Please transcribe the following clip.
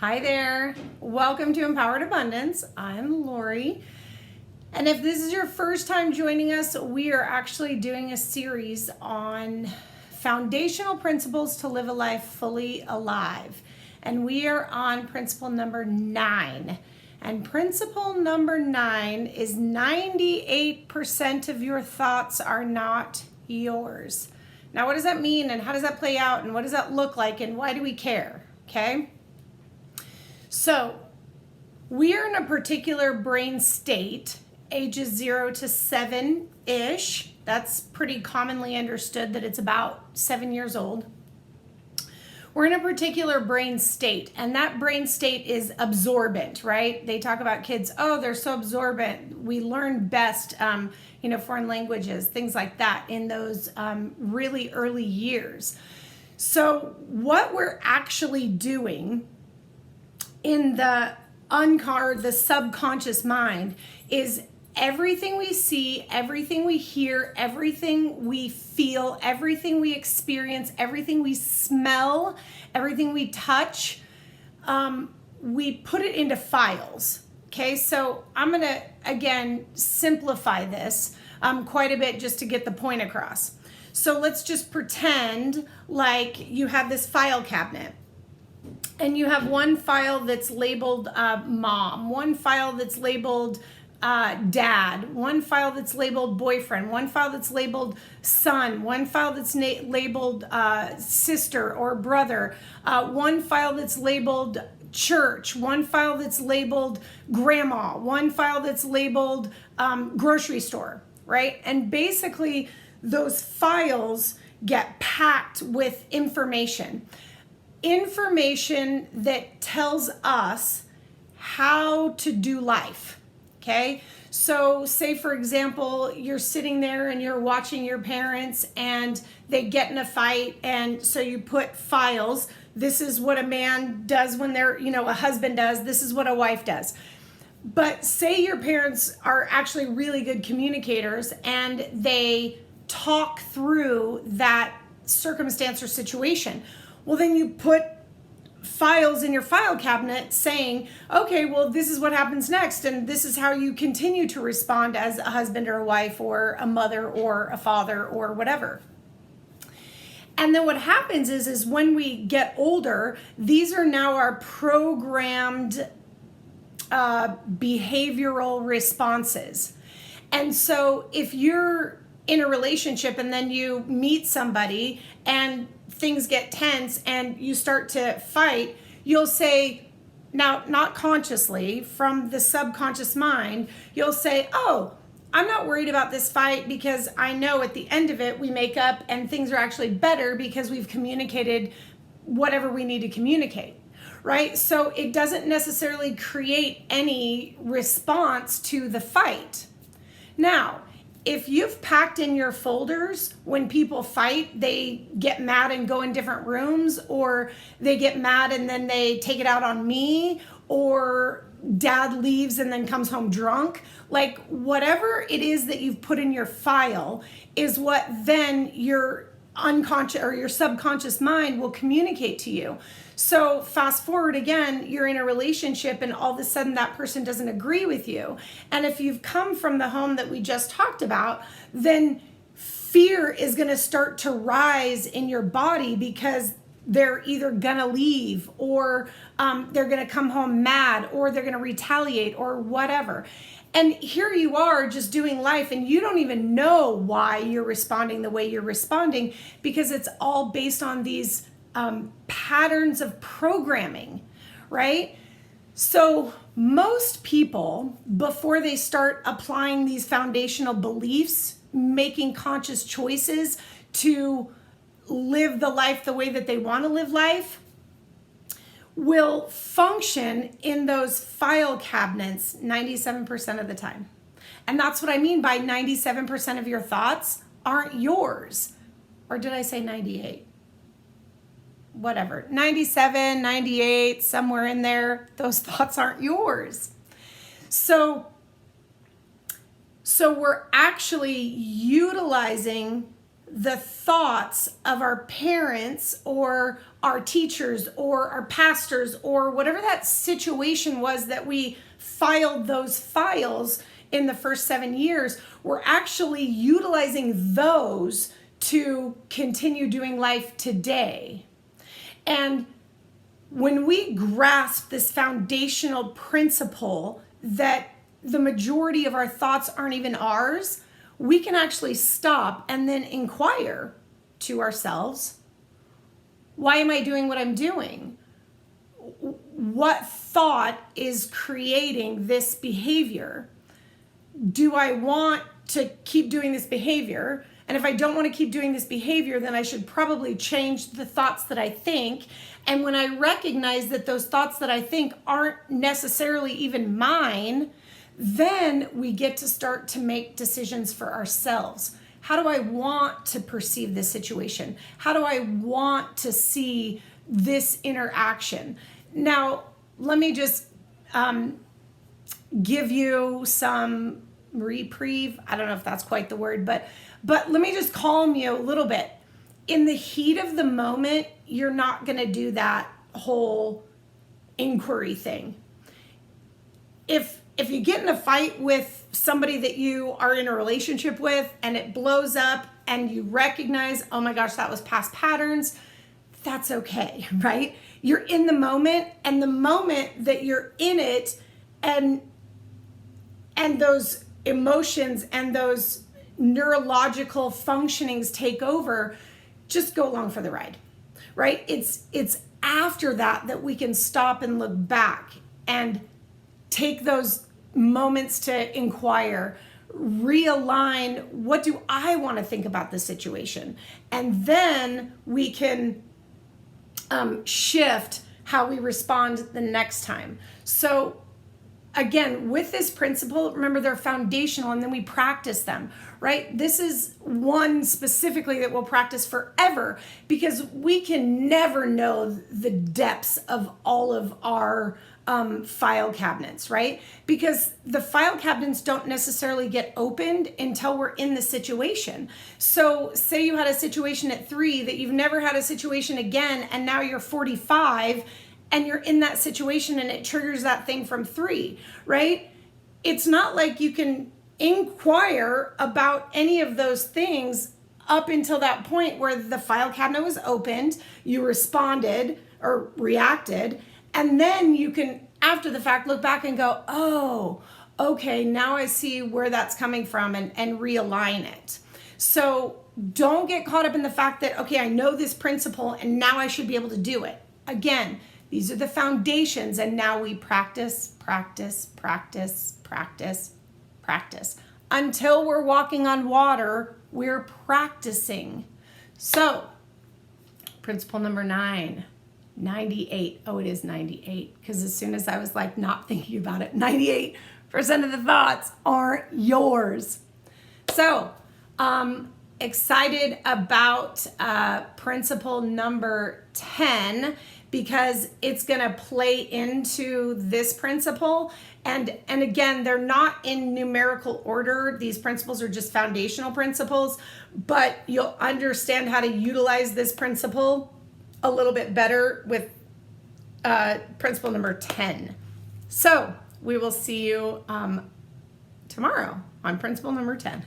Hi there. Welcome to Empowered Abundance. I'm Lori. And if this is your first time joining us, we are actually doing a series on foundational principles to live a life fully alive. And we are on principle number 9. And principle number 9 is 98% of your thoughts are not yours. Now, what does that mean, and how does that play out, and what does that look like, and why do we care? Okay? So, we are in a particular brain state, ages 0 to 7-ish. That's pretty commonly understood that it's about 7 years old. We're in a particular brain state, and that brain state is absorbent, right? They talk about kids, oh, they're so absorbent. We learn best, foreign languages, things like that in those really early years. So what we're actually doing in the subconscious mind is everything we see, everything we hear, everything we feel, everything we experience, everything we smell, everything we touch, we put it into files. Okay, so I'm going to, again, simplify this quite a bit just to get the point across. So let's just pretend like you have this file cabinet. And you have one file that's labeled mom, one file that's labeled dad, one file that's labeled boyfriend, one file that's labeled son, one file that's labeled sister or brother, one file that's labeled church, one file that's labeled grandma, one file that's labeled grocery store, right? And basically those files get packed with information that tells us how to do life. Okay, so say for example, you're sitting there and you're watching your parents and they get in a fight, and so you put files. This is what a man does when they're, a husband does. This is what a wife does. But say your parents are actually really good communicators and they talk through that circumstance or situation. Well, then you put files in your file cabinet saying, okay, well, this is what happens next, and this is how you continue to respond as a husband or a wife or a mother or a father or whatever. And then what happens is when we get older, these are now our programmed behavioral responses. And so if you're in a relationship and then you meet somebody and things get tense and you start to fight, you'll say, now not consciously, from the subconscious mind, you'll say, oh, I'm not worried about this fight because I know at the end of it we make up and things are actually better because we've communicated whatever we need to communicate, right? So it doesn't necessarily create any response to the fight. Now, if you've packed in your folders, when people fight, they get mad and go in different rooms, or they get mad and then they take it out on me, or dad leaves and then comes home drunk, like whatever it is that you've put in your file is what then your unconscious or your subconscious mind will communicate to you. So fast forward again, you're in a relationship and all of a sudden that person doesn't agree with you. And if you've come from the home that we just talked about, then fear is going to start to rise in your body because they're either going to leave, or they're going to come home mad, or they're going to retaliate, or whatever. And here you are just doing life and you don't even know why you're responding the way you're responding, because it's all based on these patterns of programming, right? So most people, before they start applying these foundational beliefs, making conscious choices to live the life the way that they want to live life, will function in those file cabinets 97% of the time. And that's what I mean by 97% of your thoughts aren't yours. Or did I say 98? Whatever, 97, 98, somewhere in there, those thoughts aren't yours. So we're actually utilizing the thoughts of our parents or our teachers or our pastors or whatever that situation was that we filed those files in the first 7 years, we're actually utilizing those to continue doing life today. And when we grasp this foundational principle that the majority of our thoughts aren't even ours, we can actually stop and then inquire to ourselves, why am I doing what I'm doing? What thought is creating this behavior? Do I want to keep doing this behavior? And if I don't want to keep doing this behavior, then I should probably change the thoughts that I think. And when I recognize that those thoughts that I think aren't necessarily even mine, then we get to start to make decisions for ourselves. How do I want to perceive this situation? How do I want to see this interaction? Now, let me just give you some reprieve. I don't know if that's quite the word, but let me just calm you a little bit. In the heat of the moment, you're not going to do that whole inquiry thing. If you get in a fight with somebody that you are in a relationship with and it blows up and you recognize, oh my gosh, that was past patterns, that's okay, right? You're in the moment, and the moment that you're in it and those emotions and those neurological functionings take over, just go along for the ride, right? It's after that we can stop and look back and take those moments to inquire, realign, what do I want to think about this situation? And then we can shift how we respond the next time. So again, with this principle, remember they're foundational, and then we practice them, right? This is one specifically that we'll practice forever, because we can never know the depths of all of our file cabinets, right? Because the file cabinets don't necessarily get opened until we're in the situation. So say you had a situation at 3 that you've never had a situation again, and now you're 45 and you're in that situation and it triggers that thing from 3, right? It's not like you can inquire about any of those things up until that point where the file cabinet was opened, you responded or reacted, and then you can, after the fact, look back and go, oh, okay, now I see where that's coming from, and realign it. So don't get caught up in the fact that, okay, I know this principle and now I should be able to do it. Again, these are the foundations, and now we practice, practice, practice, practice, practice. Until we're walking on water, we're practicing. So, principle number 9. 98. Oh, it is 98. Because as soon as I was like not thinking about it, 98% of the thoughts aren't yours. So, excited about principle number 10, because it's going to play into this principle. And again, they're not in numerical order. These principles are just foundational principles, but you'll understand how to utilize this principle a little bit better with principle number 10. So we will see you tomorrow on principle number 10.